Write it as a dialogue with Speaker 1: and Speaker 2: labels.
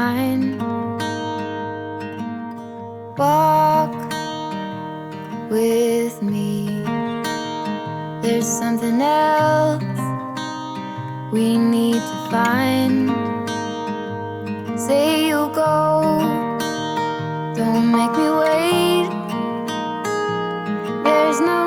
Speaker 1: mine. Walk with me. There's something else we need to find. Say you'll go, don't make me wait. There's no